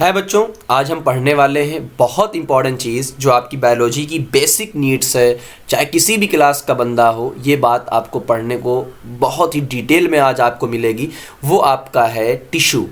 है बच्चों, आज हम पढ़ने वाले हैं बहुत इंपॉर्टेंट चीज़ जो आपकी बायोलॉजी की बेसिक नीड्स है। चाहे किसी भी क्लास का बंदा हो, ये बात आपको पढ़ने को बहुत ही डिटेल में आज आपको मिलेगी। वो आपका है टिश्यू।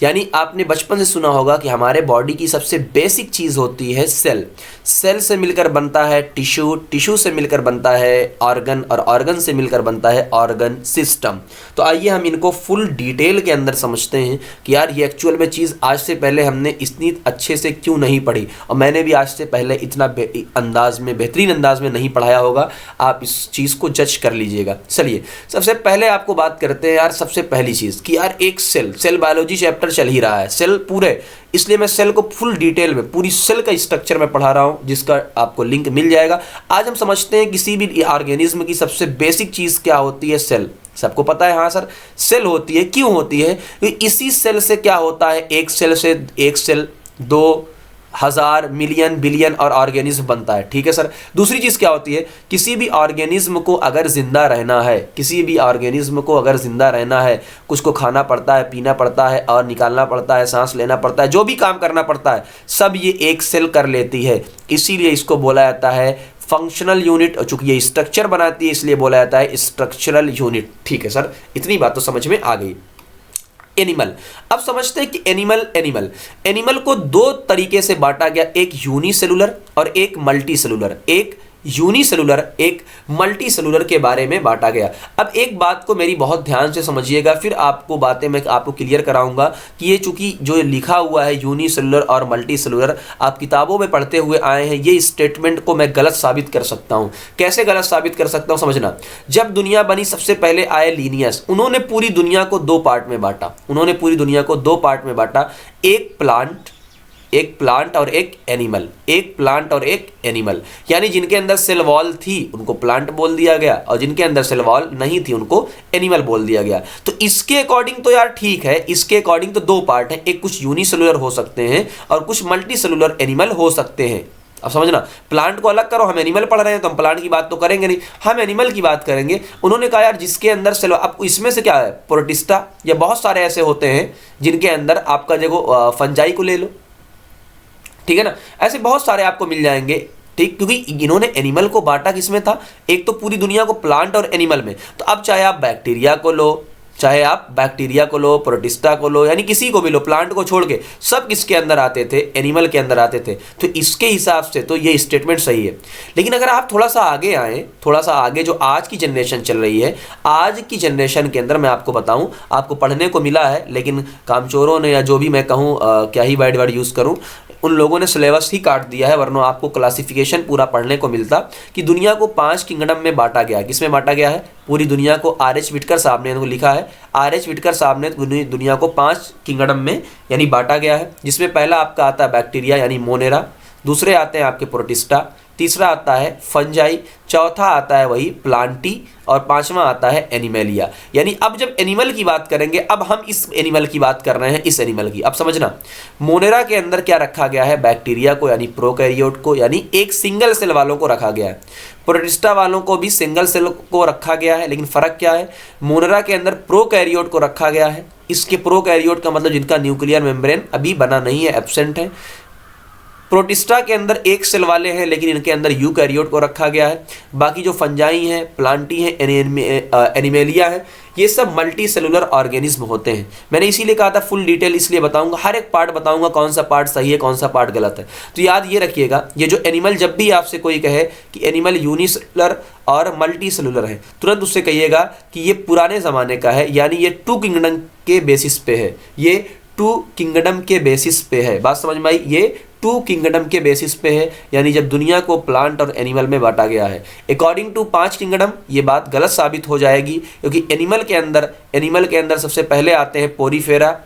यानी आपने बचपन से सुना होगा कि हमारे बॉडी की सबसे बेसिक चीज़ होती है सेल। सेल से मिलकर बनता है टिश्यू, टिश्यू से मिलकर बनता है ऑर्गन और ऑर्गन से मिलकर बनता है ऑर्गन सिस्टम। तो आइए हम इनको फुल डिटेल के अंदर समझते हैं कि यार ये एक्चुअल में चीज़ आज से पहले हमने इतनी अच्छे से क्यों नहीं पढ़ी, और मैंने भी आज से पहले इतना बेहतरीन अंदाज में नहीं पढ़ाया होगा। आप इस चीज़ को जज कर लीजिएगा। चलिए सबसे पहले आपको बात करते हैं यार, सबसे पहली चीज़ कि यार एक सेल बायोलॉजी चैप्टर चल ही रहा है, सेल पूरे, इसलिए मैं सेल को फुल डिटेल में पूरी सेल का स्ट्रक्चर में पढ़ा रहा हूं, जिसका आपको लिंक मिल जाएगा। आज हम समझते हैं किसी भी ऑर्गेनिज्म की सबसे बेसिक चीज़ क्या होती है, सेल। सबको पता है, हाँ सर सेल होती है। क्यों होती है? क्योंकि इसी सेल से क्या होता है, एक सेल से एक सेल 2000 मिलियन बिलियन और ऑर्गेनिज्म बनता है। ठीक है सर। दूसरी चीज़ क्या होती है, किसी भी ऑर्गेनिज्म को अगर जिंदा रहना है, किसी भी ऑर्गेनिज्म को अगर जिंदा रहना है, कुछ को खाना पड़ता है, पीना पड़ता है और निकालना पड़ता है, सांस लेना पड़ता है, जो भी काम करना पड़ता है सब ये एक सेल कर लेती है। इसीलिए इसको बोला जाता है फंक्शनल यूनिट। चूंकि ये स्ट्रक्चर बनाती है इसलिए बोला जाता है स्ट्रक्चरल यूनिट। ठीक है सर, इतनी बात तो समझ में आ गई। एनिमल, अब समझते हैं कि एनिमल को दो तरीके से बांटा गया, एक यूनिसेलुलर और एक मल्टी सेलुलर। एक यूनिसेलुलर, एक मल्टी सेलुलर के बारे में बांटा गया। अब एक बात को मेरी बहुत ध्यान से समझिएगा, फिर आपको बातें मैं आपको क्लियर कराऊंगा कि ये चूंकि जो लिखा हुआ है यूनिसेलुलर और मल्टी सेलुलर, आप किताबों में पढ़ते हुए आए हैं, ये स्टेटमेंट को मैं गलत साबित कर सकता हूं। कैसे गलत साबित कर सकता हूं, समझना। जब दुनिया बनी सबसे पहले आए लिनियस, उन्होंने पूरी दुनिया को दो पार्ट में बांटा। एक प्लांट और एक एनिमल, यानी जिनके अंदर सेल वॉल थी उनको प्लांट बोल दिया गया, और जिनके अंदर सेल वॉल नहीं थी उनको एनिमल बोल दिया गया। तो इसके अकॉर्डिंग तो यार ठीक है, इसके अकॉर्डिंग तो दो पार्ट हैं, एक कुछ यूनिसेलुलर हो सकते हैं और कुछ मल्टी सेलुलर एनिमल हो सकते हैं। अब समझना, प्लांट को अलग करो, हम एनिमल पढ़ रहे हैं तो हम प्लांट की बात तो करेंगे नहीं, हम एनिमल की बात करेंगे। उन्होंने कहा यार जिसके अंदर सेल, अब इसमें से क्या है, प्रोटिस्टा, या बहुत सारे ऐसे होते हैं जिनके अंदर आपका देखो फंजाई को ले लो, ठीक है ना, ऐसे बहुत सारे आपको मिल जाएंगे। ठीक, क्योंकि इन्होंने एनिमल को बांटा किसमें था, एक तो पूरी दुनिया को प्लांट और एनिमल में। तो अब चाहे आप बैक्टीरिया को लो, प्रोटिस्टा को लो, यानी किसी को भी लो, प्लांट को छोड़ के सब किसके अंदर आते थे, एनिमल के अंदर आते थे। तो इसके हिसाब से तो ये स्टेटमेंट सही है। लेकिन अगर आप थोड़ा सा आगे जो आज की जनरेशन चल रही है, आज की जनरेशन के अंदर मैं आपको बताऊं, आपको पढ़ने को मिला है, लेकिन कामचोरों ने, या जो भी मैं कहूँ, क्या ही वर्ड यूज़ करूँ, उन लोगों ने सिलेबस ही काट दिया है, वरना आपको क्लासिफिकेशन पूरा पढ़ने को मिलता कि दुनिया को 5 किंगडम में बांटा गया। किसमें बांटा गया है? पूरी दुनिया को R.H. विटकर साहब ने लिखा है, R.H. विटकर साहब ने दुनिया को 5 किंगडम में यानी बांटा गया है, जिसमें पहला आपका आता है बैक्टीरिया यानी मोनेरा, दूसरे आते हैं आपके प्रोटिस्टा, तीसरा आता है फंजाई, चौथा आता है वही प्लांटी, और पांचवा आता है एनिमेलिया। यानी अब जब एनिमल की बात करेंगे, अब हम इस एनिमल की बात कर रहे हैं, इस एनिमल की। अब समझना, मोनेरा के अंदर क्या रखा गया है, बैक्टीरिया को यानी प्रोकैरियोट को, यानी एक सिंगल सेल वालों को रखा गया है। प्रोटिस्टा वालों को भी सिंगल सेल को रखा गया है, लेकिन फर्क क्या है, मोनेरा के अंदर प्रोकैरियोट को रखा गया है। इसके प्रोकैरियोट का मतलब जिनका न्यूक्लियर मेम्ब्रेन अभी बना नहीं है, एब्सेंट है। प्रोटिस्टा के अंदर एक सेल वाले हैं, लेकिन इनके अंदर यूकैरियोट को रखा गया है। बाकी जो फंजाई हैं, प्लांटी हैं, एनिमेलिया है, ये सब मल्टी सेलुलर ऑर्गेनिज्म होते हैं। मैंने इसीलिए कहा था फुल डिटेल इसलिए बताऊंगा, हर एक पार्ट बताऊंगा, कौन सा पार्ट सही है, कौन सा पार्ट गलत है। तो याद ये रखिएगा, ये जो एनिमल, जब भी आपसे कोई कहे कि एनिमल यूनिसेलुलर और मल्टी सेलुलर है, तुरंत उससे कहिएगा कि ये पुराने ज़माने का है, यानी ये 2 किंगडम के बेसिस पे है, ये 2 किंगडम के बेसिस पे है। बात समझ में आई? ये 2 किंगडम के बेसिस पे है, यानी जब दुनिया को प्लांट और एनिमल में बांटा गया है। अकॉर्डिंग टू 5 किंगडम ये बात गलत साबित हो जाएगी, क्योंकि एनिमल के अंदर सबसे पहले आते हैं पोरीफेरा।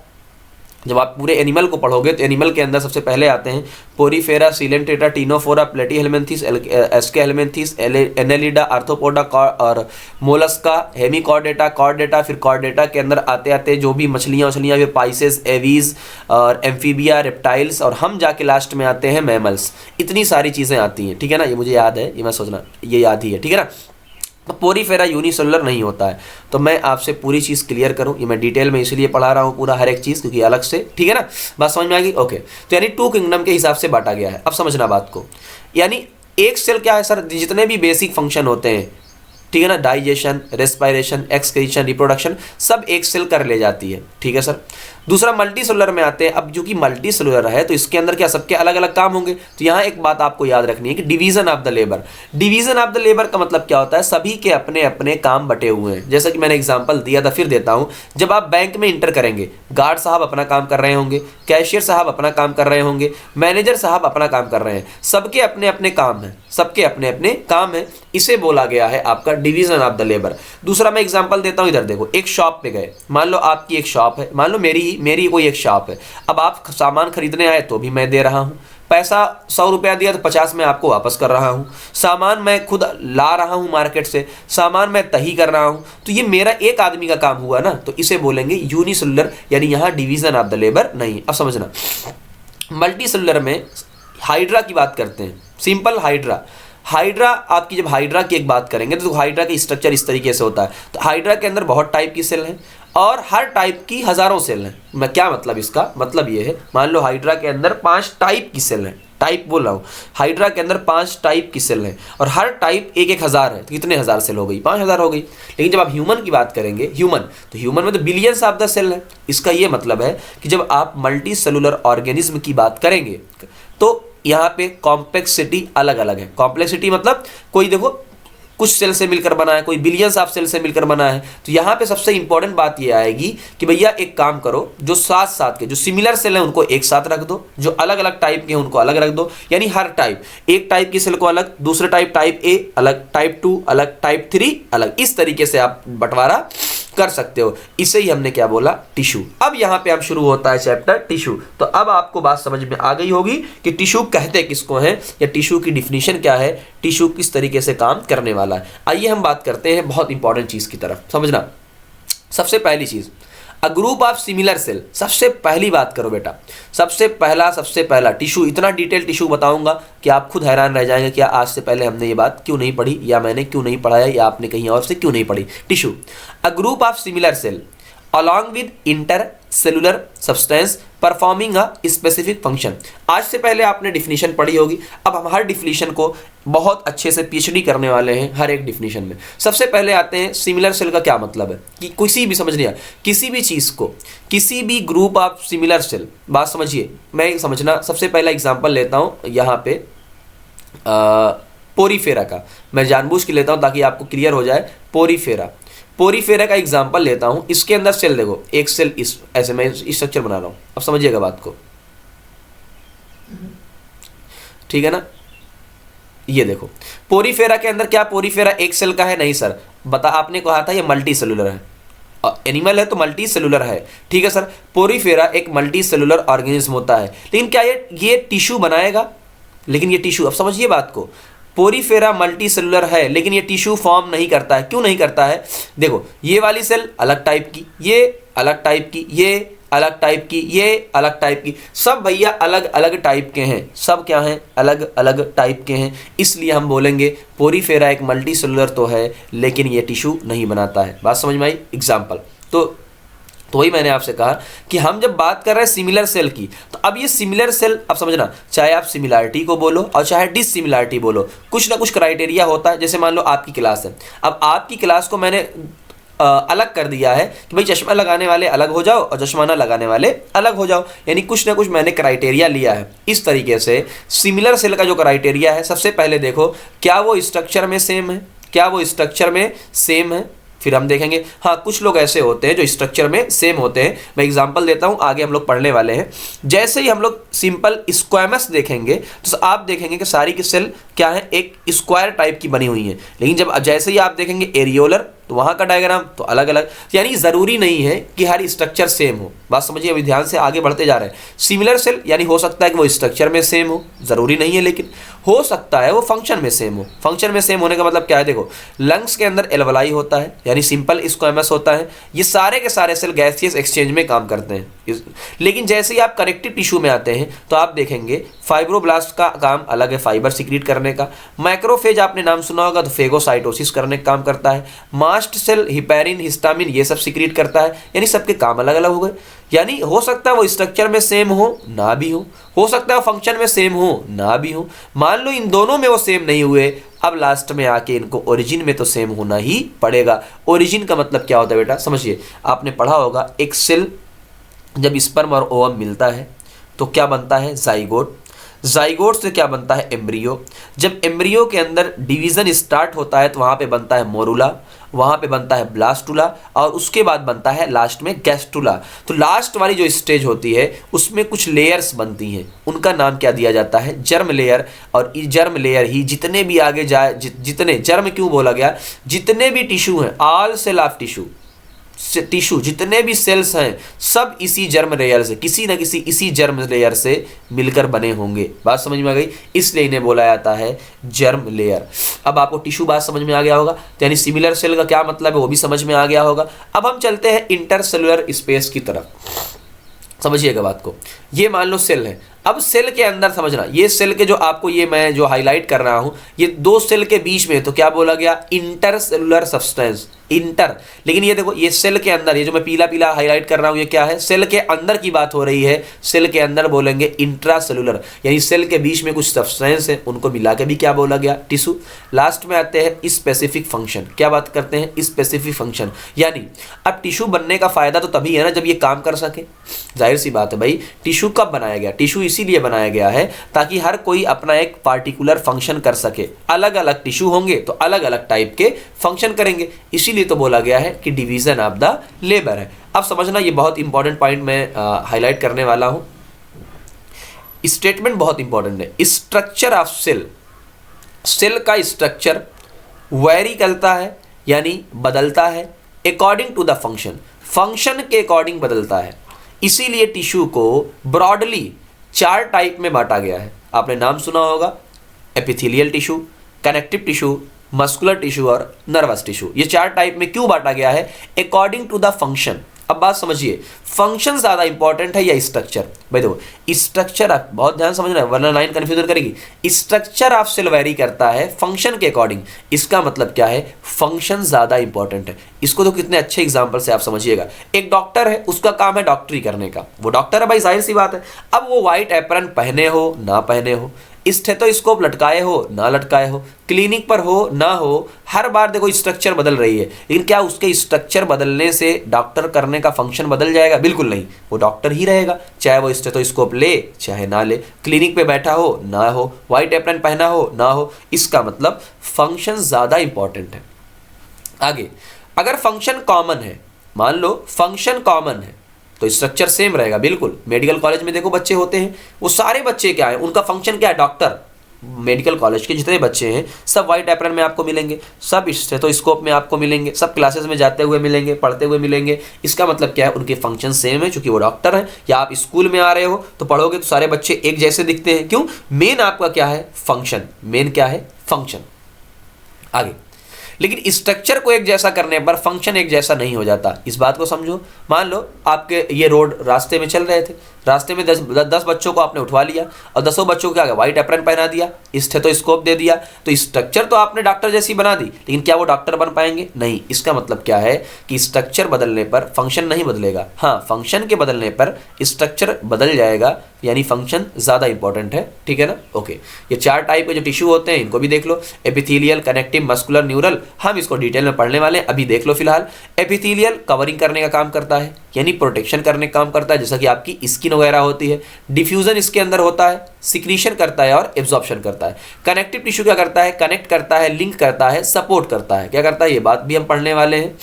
जब आप पूरे एनिमल को पढ़ोगे तो एनिमल के अंदर सबसे पहले आते हैं porifera, coelenterata, ctenophora, platyhelminthes, aschelminthes, annelida, arthropoda और मोलस्का, हेमिकॉर्डेटा, कॉर्डेटा। फिर कॉर्डेटा के अंदर आते आते जो भी मछलियाँ फिर पाइसेस, एवीज और एम्फीबिया, रेप्टाइल्स, और हम जाके लास्ट में आते हैं मैमल्स। इतनी सारी चीज़ें आती हैं, ठीक है ना। ये मुझे याद है, ये मैं सोचना ये याद ही है, ठीक है ना। तो पोरीफेरा यूनिसेलुलर नहीं होता है। तो मैं आपसे पूरी चीज़ क्लियर करूं, ये मैं डिटेल में इसलिए पढ़ा रहा हूं पूरा हर एक चीज़, क्योंकि अलग से, ठीक है ना, बात समझ में आ गई? ओके, तो यानी 2 किंगडम के हिसाब से बांटा गया है। अब समझना बात को, यानी एक सेल क्या है सर, जितने भी बेसिक फंक्शन होते हैं, ठीक है ना, डाइजेशन, रेस्पायरेशन, एक्सक्रीशन, रिप्रोडक्शन, सब एक सेल कर ले जाती है, ठीक है सर। दूसरा मल्टी सेलुलर में आते हैं। अब जो कि मल्टी सेलुलर है तो इसके अंदर क्या सबके अलग अलग काम होंगे। तो यहाँ एक बात आपको याद रखनी है कि division of the labour, division of the labour का मतलब क्या होता है, सभी के अपने अपने काम बटे हुए हैं। जैसा कि मैंने एग्जांपल दिया था, फिर देता हूँ। जब आप बैंक में इंटर करेंगे, गार्ड साहब अपना काम कर रहे होंगे, कैशियर साहब अपना काम कर रहे होंगे, मैनेजर साहब अपना काम कर रहे हैं, सबके अपने अपने काम हैं, सबके अपने अपने काम हैं। इसे बोला गया है आपका डिवीजन ऑफ द लेबर। दूसरा मैं एग्जांपल देता हूँ, इधर देखो, एक शॉप पे गए, मान लो आपकी एक शॉप है, मान लो मेरी कोई एक शॉप है। अब आप सामान खरीदने आए तो भी मैं दे रहा हूँ, पैसा 100 रुपया दिया तो 50 में आपको वापस कर रहा हूँ, सामान मैं खुद ला रहा हूँ मार्केट से, सामान मैं तही कर रहा हूँ, तो ये मेरा एक आदमी का काम हुआ ना, तो इसे बोलेंगे यूनिसेलुलर, यानी यहाँ डिवीजन ऑफ द लेबर नहीं। अब समझना, मल्टी सेलुलर में हाइड्रा की बात करते हैं, सिंपल हाइड्रा आपकी, जब हाइड्रा की एक बात करेंगे तो हाइड्रा का स्ट्रक्चर इस तरीके से होता है। तो हाइड्रा के अंदर बहुत टाइप की सेल हैं और हर टाइप की हज़ारों सेल हैं। मैं क्या मतलब, इसका मतलब ये है, मान लो हाइड्रा के अंदर 5 टाइप की सेल हैं, टाइप बोल रहा हूँ, हाइड्रा के अंदर 5 टाइप की सेल हैं और हर टाइप एक 1000 है, तो कितने हज़ार सेल हो गई, 5000 हो गई। लेकिन जब आप ह्यूमन की बात करेंगे, तो ह्यूमन में तो बिलियंस ऑफ द सेल है। इसका ये मतलब है कि जब आप मल्टी सेलुलर ऑर्गेनिज्म की बात करेंगे तो यहाँ पे कॉम्प्लेक्सिटी अलग अलग है। कॉम्प्लेक्सिटी मतलब कोई देखो कुछ सेल से मिलकर बना है, कोई बिलियंस ऑफ सेल से मिलकर बना है। तो यहाँ पे सबसे इंपॉर्टेंट बात ये आएगी कि भैया एक काम करो, जो साथ साथ के जो सिमिलर सेल हैं उनको एक साथ रख दो, जो अलग अलग टाइप के हैं उनको अलग रख दो। यानी हर टाइप, एक टाइप की सेल को अलग, दूसरे टाइप ए अलग, टाइप 2 अलग, टाइप 3 अलग, इस तरीके से आप बंटवारा कर सकते हो। इसे ही हमने क्या बोला, टिश्यू। अब यहाँ पे अब शुरू होता है चैप्टर टिश्यू। तो अब आपको बात समझ में आ गई होगी कि टिश्यू कहते किसको हैं, या टिश्यू की डिफिनीशन क्या है, टिश्यू किस तरीके से काम करने वाला है। आइए हम बात करते हैं बहुत इंपॉर्टेंट चीज की तरफ। समझना, सबसे पहली चीज, a group of similar cell. सबसे पहली बात करो बेटा, सबसे पहला टिश्यू, इतना डिटेल टिश्यू बताऊंगा कि आप खुद हैरान रह जाएंगे कि आज से पहले हमने ये बात क्यों नहीं पढ़ी, या मैंने क्यों नहीं पढ़ाया, या आपने कहीं और से क्यों नहीं पढ़ी। Tissue, a group of similar cell along with intercellular substance performing a specific function। आज से पहले आपने डिफिनीशन पढ़ी होगी, अब हम हर डिफिनीशन को बहुत अच्छे से पीएचडी करने वाले हैं हर एक डिफिनीशन में। सबसे पहले आते हैं सिमिलर सेल का क्या मतलब है, कि किसी भी, समझ लिया, किसी भी चीज़ को, किसी भी ग्रुप ऑफ सिमिलर सेल, बात समझिए, मैं समझना, सबसे पहला एग्जाम्पल लेता हूँ यहाँ पे पोरीफेरा का, मैं जानबूझ के लेता हूँ ताकि आपको क्लियर हो जाए। पोरीफेरा का एग्जांपल लेता हूं, इसके अंदर सेल देखो, एक सेल इस ऐसे मैं स्ट्रक्चर बना रहा हूं, अब समझिएगा बात को, ठीक है ना। ये देखो पोरीफेरा के अंदर क्या, पोरीफेरा एक सेल का है, नहीं सर, बता, आपने कहा था ये मल्टी सेलुलर है, एनिमल है तो मल्टी सेलुलर है, ठीक है सर। पोरीफेरा एक मल्टी सेलुलर ऑर्गेनिज्म होता है, लेकिन क्या ये टिश्यू बनाएगा, लेकिन ये टिश्यू, अब समझिए बात को, पोरीफेरा मल्टी सेलुलर है लेकिन ये टिश्यू फॉर्म नहीं करता है। क्यों नहीं करता है, देखो, ये वाली सेल अलग टाइप की, ये अलग टाइप की, ये अलग टाइप की, ये अलग टाइप की, सब भैया अलग अलग टाइप के हैं, सब क्या हैं, अलग अलग टाइप के हैं। इसलिए हम बोलेंगे पोरीफेरा एक मल्टी सेलुलर तो है लेकिन ये टिश्यू नहीं बनाता है। बात समझ में आई। एग्जाम्पल तो वही मैंने आपसे कहा कि हम जब बात कर रहे हैं सिमिलर सेल की, तो अब ये सिमिलर सेल, अब समझना, चाहे आप सिमिलैरिटी को बोलो और चाहे डिससिमिलैरिटी बोलो, कुछ ना कुछ क्राइटेरिया होता है। जैसे मान लो आपकी क्लास है, अब आपकी क्लास को मैंने अलग कर दिया है कि भाई चश्मा लगाने वाले अलग हो जाओ और चश्मा ना लगाने वाले अलग हो जाओ, यानी कुछ ना कुछ मैंने क्राइटेरिया लिया है। इस तरीके से सिमिलर सेल का जो क्राइटेरिया है, सबसे पहले देखो क्या वो स्ट्रक्चर में सेम है, क्या वो स्ट्रक्चर में सेम है, फिर हम देखेंगे। हाँ, कुछ लोग ऐसे होते हैं जो स्ट्रक्चर में सेम होते हैं। मैं एग्जांपल देता हूँ, आगे हम लोग पढ़ने वाले हैं। जैसे ही हम लोग सिंपल स्क्वामस देखेंगे तो आप देखेंगे कि सारी की सेल क्या है, एक स्क्वायर टाइप की बनी हुई है। लेकिन जब जैसे ही आप देखेंगे एरियोलर, तो वहाँ का डायग्राम तो अलग अलग। यानी ज़रूरी नहीं है कि हर स्ट्रक्चर सेम हो, बात समझिए, अभी ध्यान से आगे बढ़ते जा रहे हैं। सिमिलर सेल यानी हो सकता है कि वो स्ट्रक्चर में सेम हो, ज़रूरी नहीं है, लेकिन हो सकता है वो फंक्शन में सेम हो। फंक्शन में सेम होने का मतलब क्या है, देखो लंग्स के अंदर एल्वलाई होता है यानी सिंपल स्क्वैमस होता है, ये सारे के सारे सेल गैसियस एक्सचेंज में काम करते हैं। लेकिन जैसे ही आप कनेक्टिव टिश्यू में आते हैं तो आप देखेंगे फाइब्रोब्लास्ट का काम अलग है, फाइबर सिक्रीट करने का। मैक्रोफेज आपने नाम सुना होगा तो फेगोसाइटोसिस करने का काम करता है। मास्ट सेल हिपैरिन, हिस्टामिन ये सब सिक्रीट करता है, यानी सबके काम अलग अलग हो गए। यानी हो सकता है वो स्ट्रक्चर में सेम हो भी हो सकता है वो फंक्शन में सेम हो ना भी हो। मान लो इन दोनों में वो सेम नहीं हुए, अब लास्ट में आके इनको ओरिजिन में तो सेम होना ही पड़ेगा। ओरिजिन का मतलब क्या होता है बेटा, समझिए, आपने पढ़ा होगा एक सेल जब स्पर्म और ओवम मिलता है तो क्या बनता है, जाइगोट। जाइगोट से क्या बनता है, एम्ब्रियो। जब एम्ब्रियो के अंदर डिवीजन स्टार्ट होता है तो वहाँ पे बनता है मोरुला, वहाँ पे बनता है ब्लास्टुला, और उसके बाद बनता है लास्ट में गैस्टुला। तो लास्ट वाली जो स्टेज होती है उसमें कुछ लेयर्स बनती हैं, उनका नाम क्या दिया जाता है, जर्म लेयर। और इस जर्म लेयर ही जितने भी आगे जाए, जितने जर्म क्यों बोला गया, जितने भी टिश्यू हैं, ऑल सेल ऑफ टिश्यू जितने भी सेल्स हैं सब इसी जर्म लेयर से, किसी न किसी इसी जर्म लेयर से मिलकर बने होंगे। बात समझ में आ गई, इसलिए इन्हें बोला जाता है जर्म लेयर। अब आपको टिश्यू बात समझ में आ गया होगा, यानी सिमिलर सेल का क्या मतलब है वो भी समझ में आ गया होगा। अब हम चलते हैं इंटरसेलुलर स्पेस की तरफ, समझिएगा बात को। ये मान लो सेल है, अब सेल के अंदर समझना, ये सेल के जो आपको ये मैं जो हाईलाइट कर रहा हूं ये दो सेल के बीच में, तो क्या बोला गया, इंटरसेलुलर सब्सटेंस, इंटर। लेकिन ये देखो ये सेल के अंदर, ये जो मैं पीला पीला हाईलाइट कर रहा हूं ये क्या है, सेल के अंदर की बात हो रही है। सेल के अंदर बोलेंगे इंट्रासेलुलर, यानी सेल के बीच में कुछ सब्सटेंस है, उनको मिला के भी क्या बोला गया, टिश्यू। लास्ट में आते हैं स्पेसिफिक फंक्शन, क्या बात करते हैं, स्पेसिफिक फंक्शन। यानी अब टिश्यू बनने का फायदा तो तभी है ना जब ये काम कर सके। जाहिर सी बात है भाई, टिश्यू कब बनाया गया, टिश्यू इसीलिए बनाया गया है ताकि हर कोई अपना एक पार्टिकुलर फंक्शन कर सके। अलग अलग टिश्यू होंगे तो अलग अलग टाइप के फंक्शन करेंगे, इसीलिए तो बोला गया है कि डिवीजन ऑफ द लेबर है। अब समझना, ये बहुत इंपॉर्टेंट पॉइंट मैं हाईलाइट करने वाला हूं। स्टेटमेंट बहुत इंपॉर्टेंट है। स्ट्रक्चर ऑफ सेल, सेल का स्ट्रक्चर वेरी करता है यानी बदलता है according to the function, function के अकॉर्डिंग बदलता है। इसीलिए टिश्यू को ब्रॉडली 4 टाइप में बांटा गया है। आपने नाम सुना होगा, epithelial tissue, connective tissue, muscular tissue और नर्वस टिश्यू। ये 4 टाइप में क्यों बांटा गया है, अकॉर्डिंग टू द फंक्शन। अब बात समझिए, फंक्शन ज्यादा इंपॉर्टेंट है या स्ट्रक्चर। भाई देखो स्ट्रक्चर, आप बहुत ध्यान समझना है वरना लाइन कंफ्यूजन करेगी। स्ट्रक्चर ऑफ सेल वेरी करता है फंक्शन के अकॉर्डिंग, इसका मतलब क्या है, फंक्शन ज्यादा इंपॉर्टेंट है। इसको तो कितने अच्छे एग्जांपल से आप समझिएगा। एक डॉक्टर है, उसका काम है डॉक्टरी करने का, वो डॉक्टर है भाई, जाहिर सी बात है। अब वो व्हाइट एप्रन पहने हो ना पहने हो, स्टेथोस्कोप लटकाए हो ना लटकाए हो, क्लिनिक पर हो ना हो, हर बार देखो स्ट्रक्चर बदल रही है। लेकिन क्या उसके स्ट्रक्चर बदलने से डॉक्टर करने का फंक्शन बदल जाएगा, बिल्कुल नहीं, वो डॉक्टर ही रहेगा, चाहे वो स्टेथोस्कोप ले चाहे ना ले, क्लिनिक पे बैठा हो ना हो, व्हाइट एप्रन पहना हो ना हो। इसका मतलब फंक्शन ज्यादा इंपॉर्टेंट है। आगे, अगर फंक्शन कॉमन है, मान लो फंक्शन कॉमन है तो स्ट्रक्चर सेम रहेगा, बिल्कुल। मेडिकल कॉलेज में देखो बच्चे होते हैं, वो सारे बच्चे क्या है, उनका फंक्शन क्या है, डॉक्टर। मेडिकल कॉलेज के जितने बच्चे हैं सब व्हाइट एप्रन में आपको मिलेंगे, सब स्टेथोस्कोप में आपको मिलेंगे, सब क्लासेस में जाते हुए मिलेंगे, पढ़ते हुए मिलेंगे। इसका मतलब क्या है, उनके फंक्शन सेम है, क्योंकि वो डॉक्टर हैं। या आप स्कूल में आ रहे हो तो पढ़ोगे तो सारे बच्चे एक जैसे दिखते हैं, क्यों, मेन आपका क्या है, फंक्शन, मेन क्या है, फंक्शन। आगे, लेकिन स्ट्रक्चर को एक जैसा करने पर फंक्शन एक जैसा नहीं हो जाता, इस बात को समझो। मान लो आपके ये रोड रास्ते में चल रहे थे, रास्ते में 10 बच्चों को आपने उठवा लिया और 10 बच्चों को क्या व्हाइट एप्रन पहना दिया, स्टेथोस्कोप दे दिया, तो स्ट्रक्चर तो आपने डॉक्टर जैसी बना दी, लेकिन क्या वो डॉक्टर बन पाएंगे, नहीं। इसका मतलब क्या है कि स्ट्रक्चर बदलने पर फंक्शन नहीं बदलेगा, हाँ फंक्शन के बदलने पर स्ट्रक्चर बदल जाएगा, यानी फंक्शन ज्यादा इंपॉर्टेंट है, ठीक है ना। ओके, ये 4 टाइप के जो टिश्यू होते हैं इनको भी देख लो, एपिथेलियल, कनेक्टिव, मस्कुलर, न्यूरल। हम इसको डिटेल में पढ़ने वाले हैं, अभी देख लो फिलहाल। एपिथेलियल कवरिंग करने का काम करता है, यानी प्रोटेक्शन करने का काम करता है, जैसा कि आपकी स्किन वगैरह होती है। डिफ्यूजन इसके अंदर होता है, सिक्रीशन करता है और एब्जॉर्प्शन करता है। कनेक्टिव टिश्यू क्या करता है, कनेक्ट करता है, लिंक करता है, सपोर्ट करता है। क्या करता है, ये बात भी हम पढ़ने वाले हैं।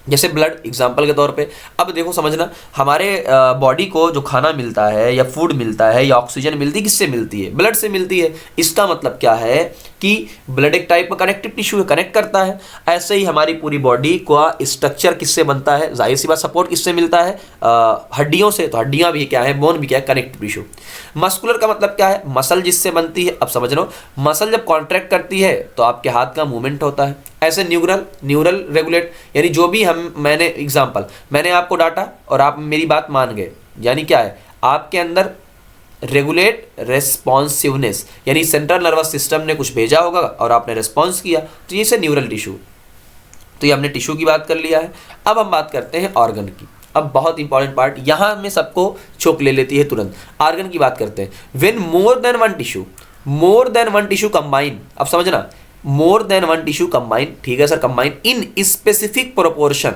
जैसे ब्लड एग्जाम्पल के तौर पे। अब देखो समझना, हमारे बॉडी को जो खाना मिलता है या फूड मिलता है या ऑक्सीजन मिलती है, किससे मिलती है? ब्लड से मिलती है। इसका मतलब क्या है कि ब्लड एक टाइप का कनेक्टिव टिश्यू है, कनेक्ट करता है। ऐसे ही हमारी पूरी बॉडी का स्ट्रक्चर किससे बनता है? जाहिर सी बात, सपोर्ट किससे मिलता है? हड्डियों से। तो हड्डियां भी क्या है? बोन भी क्या है? Connective tissue. मस्कुलर का मतलब क्या है? मसल जिससे बनती है। अब समझ लो, मसल जब कॉन्ट्रैक्ट करती है तो आपके हाथ का मूवमेंट होता है। ऐसे न्यूरल रेगुलेट, यानी जो भी मैंने एग्जांपल मैंने आपको डांटा और आप मेरी बात मान गए, यानी क्या है? आपके अंदर रेगुलेट रेस्पॉन्सिवनेस, यानी सेंट्रल नर्वस सिस्टम ने कुछ भेजा होगा और आपने रेस्पॉन्स किया, तो ये से न्यूरल टिश्यू। तो ये हमने टिश्यू की बात कर लिया है। अब हम बात करते हैं ऑर्गन की। अब बहुत इंपॉर्टेंट पार्ट, यहाँ में सबको चोक ले लेती है तुरंत। ऑर्गन की बात करते हैं। When more than one tissue combine. अब समझना, more than one tissue combine, ठीक है sir, combine in specific proportion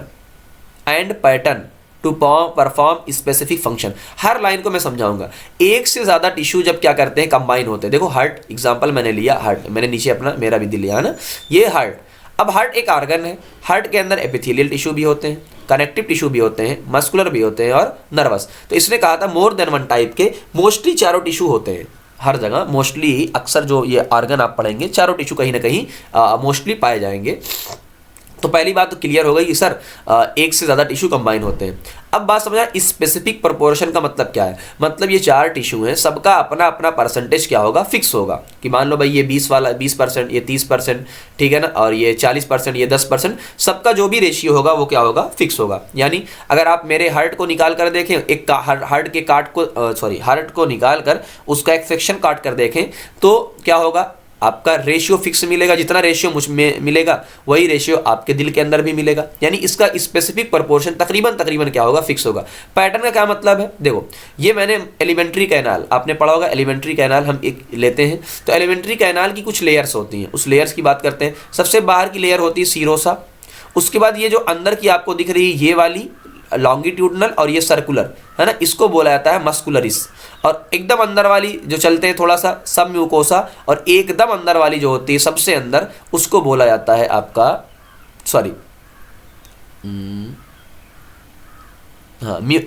and pattern to perform specific function. हर लाइन को मैं समझाऊंगा। एक से ज्यादा टिश्यू जब क्या करते हैं? कंबाइन होते हैं। देखो हार्ट एग्जांपल मैंने लिया, हार्ट मैंने नीचे अपना मेरा विधि लिया है ना, ये हार्ट। अब हार्ट एक ऑर्गन है। हार्ट के अंदर एपिथेलियल टिश्यू भी होते हैं, कनेक्टिव टिश्यू भी होते हैं, मस्कुलर भी होते हैं और नर्वस। तो इसने कहा था मोर देन वन टाइप के मोस्टली चारों टिश्यू होते हैं हर जगह। मोस्टली अक्सर जो ये ऑर्गन आप पढ़ेंगे, चारों टिश्यू कहीं ना कहीं मोस्टली पाए जाएंगे। तो पहली बात तो क्लियर हो गई कि सर एक से ज़्यादा टिश्यू कंबाइन होते हैं। अब बात समझा, स्पेसिफिक प्रोपोर्शन का मतलब क्या है? मतलब ये चार टिश्यू हैं, सबका अपना अपना परसेंटेज क्या होगा? फिक्स होगा। कि मान लो भाई ये 20 वाला 20%, ये 30%, ठीक है ना, और ये 40%, ये 10%, सबका जो भी रेशियो होगा वो क्या होगा? फिक्स होगा। यानी अगर आप मेरे हार्ट को निकाल कर देखें, एक हार्ट के हार्ट को निकाल कर उसका एक सेक्शन काट कर देखें, तो क्या होगा? आपका रेशियो फिक्स मिलेगा। जितना रेशियो मुझ में मिलेगा वही रेशियो आपके दिल के अंदर भी मिलेगा। यानी इसका स्पेसिफिक प्रोपोर्शन तकरीबन क्या होगा? फिक्स होगा। पैटर्न का क्या मतलब है? देखो, ये मैंने एलिमेंट्री कैनाल, आपने पढ़ा होगा एलिमेंट्री कैनाल, हम एक लेते हैं। तो एलिमेंट्री कैनाल की कुछ लेयर्स होती हैं, उस लेयर्स की बात करते हैं। सबसे बाहर की लेयर होती है सीरोसा। उसके बाद ये जो अंदर की आपको दिख रही है ये वाली लॉन्गिट्यूडनल और ये सर्कुलर है ना, इसको बोला जाता है मस्कुलरिस। और एकदम अंदर वाली जो चलते हैं थोड़ा सा, सब म्यूकोसा। और एकदम अंदर वाली जो होती है सबसे अंदर, उसको बोला जाता है आपका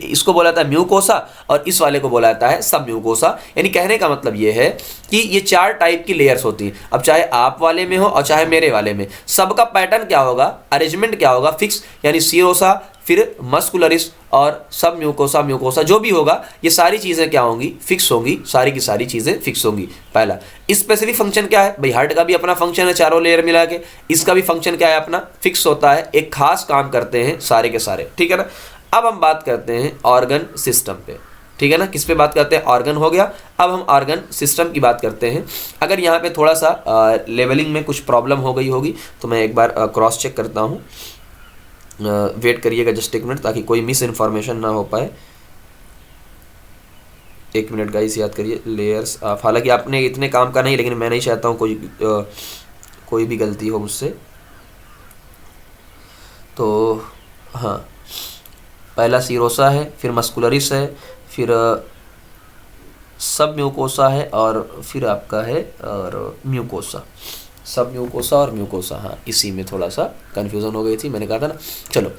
इसको बोला जाता है म्यूकोसा और इस वाले को बोला जाता है सब म्यूकोसा। यानी कहने का मतलब ये है कि ये चार टाइप की लेयर्स होती हैं। अब चाहे आप वाले में हो और चाहे मेरे वाले में, सबका पैटर्न क्या होगा? अरेंजमेंट क्या होगा? फिक्स। यानी सीरोसा, फिर मस्कुलरिस और सब म्यूकोसा जो भी होगा, ये सारी चीज़ें क्या होंगी? फिक्स होंगी। सारी की सारी चीज़ें फिक्स होंगी। पहला स्पेसिफिक फंक्शन क्या है भाई? हार्ट का भी अपना फंक्शन है, चारों लेयर मिला के। इसका भी फंक्शन क्या है? अपना फिक्स होता है, एक खास काम करते हैं सारे के सारे, ठीक है ना। अब हम बात करते हैं ऑर्गन सिस्टम पे, ठीक है ना। किस पे बात करते हैं? ऑर्गन हो गया। अब हम ऑर्गन सिस्टम की बात करते हैं। अगर यहाँ पे थोड़ा सा लेवलिंग में कुछ प्रॉब्लम हो गई होगी तो मैं एक बार क्रॉस चेक करता हूँ। वेट करिएगा जस्ट एक मिनट, ताकि कोई मिस इन्फॉर्मेशन ना हो पाए। एक मिनट गाइस, याद करिए लेयर्स। हालांकि आपने इतने काम का नहीं, लेकिन मैं नहीं चाहता हूँ कोई भी गलती हो मुझसे। तो हाँ, पहला सीरोसा है, फिर मस्कुलरिस है, फिर सब म्यूकोसा है और फिर आपका है और म्यूकोसा। सब म्यूकोसा और म्यूकोसा, हाँ इसी में थोड़ा सा कन्फ्यूज़न हो गई थी, मैंने कहा था ना। चलो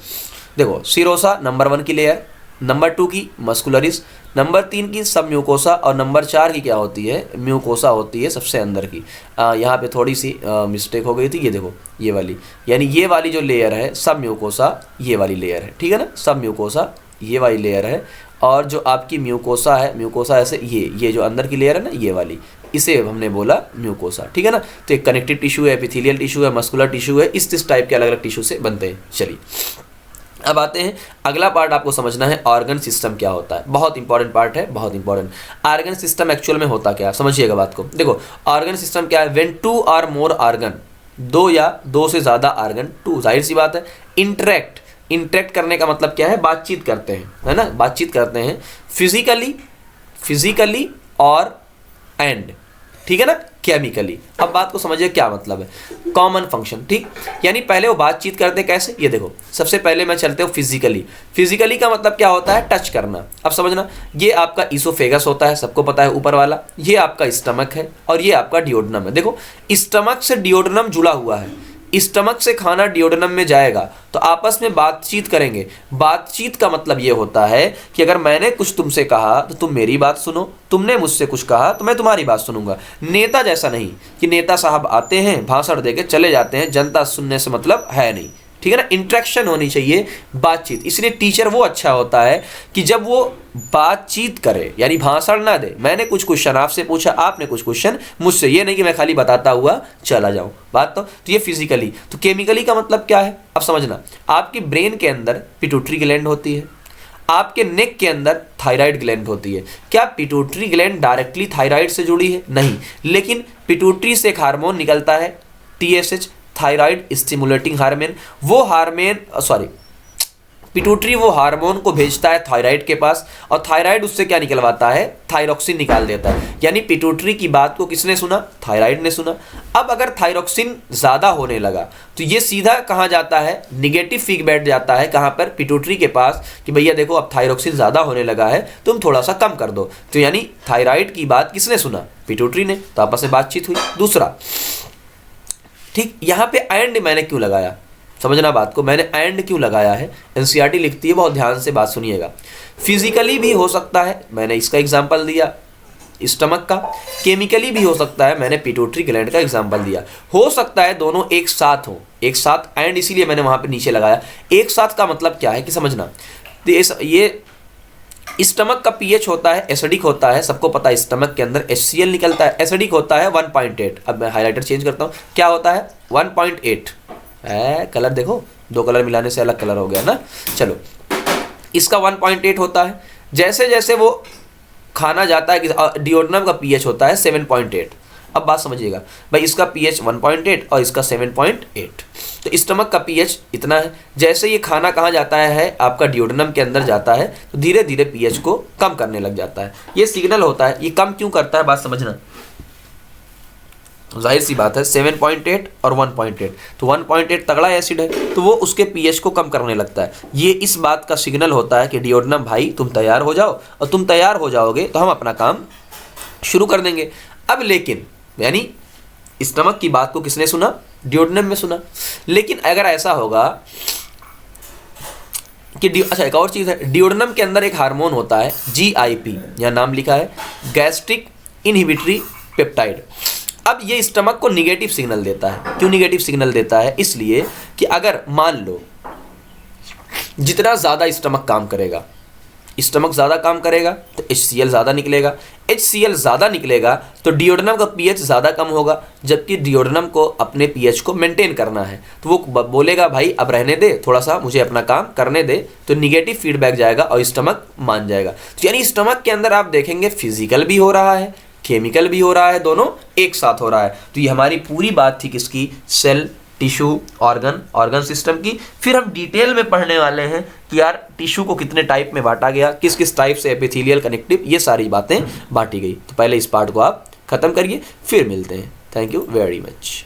देखो, सीरोसा नंबर 1 की लेयर, नंबर 2 की मस्कुलरिस, नंबर 3 की सब म्यूकोसा और नंबर 4 की क्या होती है? म्यूकोसा होती है सबसे अंदर की। यहाँ पे थोड़ी सी मिस्टेक हो गई थी। ये देखो ये वाली, यानी ये वाली जो लेयर है सब म्यूकोसा, ये वाली लेयर है, ठीक है ना। सब म्यूकोसा ये वाली लेयर है, और जो आपकी म्यूकोसा है, म्यूकोसा ऐसे ये जो अंदर की लेयर है ना, ये वाली, इसे हमने बोला म्यूकोसा, ठीक है ना। तो एक कनेक्टिव टिश्यू है, एपिथेलियल टिश्यू है, मस्कुलर टिश्यू है, इस टाइप के अलग अलग टिश्यू से बनते हैं। चलिए अब आते हैं, अगला पार्ट आपको समझना है ऑर्गन सिस्टम क्या होता है। बहुत इंपॉर्टेंट पार्ट है, बहुत इंपॉर्टेंट। ऑर्गन सिस्टम एक्चुअल में होता क्या है, समझिएगा बात को। देखो ऑर्गन सिस्टम क्या है? व्हेन 2 और मोर ऑर्गन, 2 या 2 से ज़्यादा ऑर्गन, 2 जाहिर सी बात है, इंटरेक्ट करने का मतलब क्या है? बातचीत करते हैं, है ना, बातचीत करते हैं फिजिकली और एंड, ठीक है ना, केमिकली। अब बात को समझिए क्या मतलब है। कॉमन फंक्शन, ठीक, यानी पहले वो बातचीत करते कैसे? ये देखो, सबसे पहले मैं चलते हूँ फिजिकली का मतलब क्या होता है? टच करना। अब समझना, ये आपका ईसोफेगस होता है, सबको पता है ऊपर वाला, ये आपका स्टमक है और ये आपका डियोडनम है। देखो स्टमक से डियोडनम जुड़ा हुआ है, स्टमक से खाना डियोडेनम में जाएगा तो आपस में बातचीत करेंगे। बातचीत का मतलब ये होता है कि अगर मैंने कुछ तुमसे कहा तो तुम मेरी बात सुनो, तुमने मुझसे कुछ कहा तो मैं तुम्हारी बात सुनूंगा। नेता जैसा नहीं कि नेता साहब आते हैं भाषण देके चले जाते हैं, जनता सुनने से मतलब है नहीं, ठीक है ना। इंटरेक्शन होनी चाहिए, बातचीत। इसलिए टीचर वो अच्छा होता है कि जब वो बातचीत करे, यानी भाषण ना दे। मैंने कुछ क्वेश्चन आपसे पूछा, आपने कुछ क्वेश्चन मुझसे, ये नहीं कि मैं खाली बताता हुआ चला जाऊं। बात तो ये फिजिकली। तो केमिकली का मतलब क्या है अब समझना। आपकी ब्रेन के अंदर पिट्यूटरी ग्लैंड होती है, आपके नेक के अंदर थायराइड ग्लैंड होती है। क्या पिट्यूटरी ग्लैंड डायरेक्टली थायराइड से जुड़ी है? नहीं, लेकिन पिट्यूटरी से एक हार्मोन निकलता है TSH, थायराइड स्टिमुलेटिंग हार्मोन। वो हार्मोन पिट्यूटरी वो हार्मोन को भेजता है थायराइड के पास, और थायराइड उससे क्या निकलवाता है? थायरोक्सिन निकाल देता है। यानी पिट्यूटरी की बात को किसने सुना? थायराइड ने सुना। अब अगर थायरोक्सिन ज़्यादा होने लगा तो ये सीधा कहाँ जाता है? निगेटिव फीडबैक जाता है। कहाँ पर? पिट्यूटरी के पास, कि भैया देखो अब थायरोक्सिन ज़्यादा होने लगा है, तुम थोड़ा सा कम कर दो। तो यानी थायराइड की बात किसने सुना? पिट्यूटरी ने। तो आपस में बातचीत हुई। दूसरा, ठीक, यहाँ पे एंड मैंने क्यों लगाया, समझना बात को। मैंने एंड क्यों लगाया है, NCERT लिखती है, बहुत ध्यान से बात सुनिएगा। फिजिकली भी हो सकता है, मैंने इसका एग्जांपल दिया स्टमक का। केमिकली भी हो सकता है, मैंने पिट्यूटरी ग्लैंड का एग्जांपल दिया। हो सकता है दोनों एक साथ हो, एक साथ एंड, इसीलिए मैंने वहाँ पे नीचे लगाया। एक साथ का मतलब क्या है कि समझना, तो ये स्टमक का pH होता है एसिडिक होता है, सबको पता है। स्टमक के अंदर HCl निकलता है, एसिडिक होता है 1.8। अब मैं हाइलाइटर चेंज करता हूँ, क्या होता है? 1.8 है। कलर देखो, दो कलर मिलाने से अलग कलर हो गया ना। चलो, इसका 1.8 होता है। जैसे जैसे वो खाना जाता है, डियोडेनम का pH होता है 7.8। अब बात समझिएगा भाई, इसका pH 1.8 और इसका 7.8। तो स्टमक का pH इतना है। जैसे ये खाना कहाँ जाता है? आपका डियोडेनम के अंदर जाता है, तो धीरे धीरे pH को कम करने लग जाता है। ये सिग्नल होता है। ये कम क्यों करता है, बात समझना। जाहिर सी बात है, 7.8 और 1.8, तो 1.8 तगड़ा एसिड है, तो वो उसके pH को कम करने लगता है। ये इस बात का सिग्नल होता है कि डियोडेनम भाई तुम तैयार हो जाओ, और तुम तैयार हो जाओगे तो हम अपना काम शुरू कर देंगे। अब लेकिन यानी स्टमक की बात को किसने सुना? डियोडेनम में सुना। लेकिन अगर ऐसा होगा कि अच्छा, एक और चीज़ है, डियोडेनम के अंदर एक हार्मोन होता है GIP, यहाँ नाम लिखा है, गैस्ट्रिक इनहिबिटरी पेप्टाइड। अब ये स्टमक को निगेटिव सिग्नल देता है। क्यों निगेटिव सिग्नल देता है? इसलिए कि अगर मान लो जितना ज़्यादा स्टमक काम करेगा, स्टमक ज़्यादा काम करेगा तो HCl ज़्यादा निकलेगा। HCl ज़्यादा निकलेगा तो डियोडेनम का pH ज़्यादा कम होगा, जबकि डियोडेनम को अपने pH को मेंटेन करना है, तो वो बोलेगा भाई अब रहने दे, थोड़ा सा मुझे अपना काम करने दे। तो निगेटिव फीडबैक जाएगा और स्टमक मान जाएगा। तो यानी स्टमक के अंदर आप देखेंगे फिजिकल भी हो रहा है, केमिकल भी हो रहा है, दोनों एक साथ हो रहा है। तो ये हमारी पूरी बात थी किसकी? सेल, टिश्यू, ऑर्गन सिस्टम की। फिर हम डिटेल में पढ़ने वाले हैं कि यार टिश्यू को कितने टाइप में बांटा गया, किस किस टाइप से एपिथेलियल, कनेक्टिव, ये सारी बातें बांटी गई। तो पहले इस पार्ट को आप खत्म करिए, फिर मिलते हैं। Thank you very much.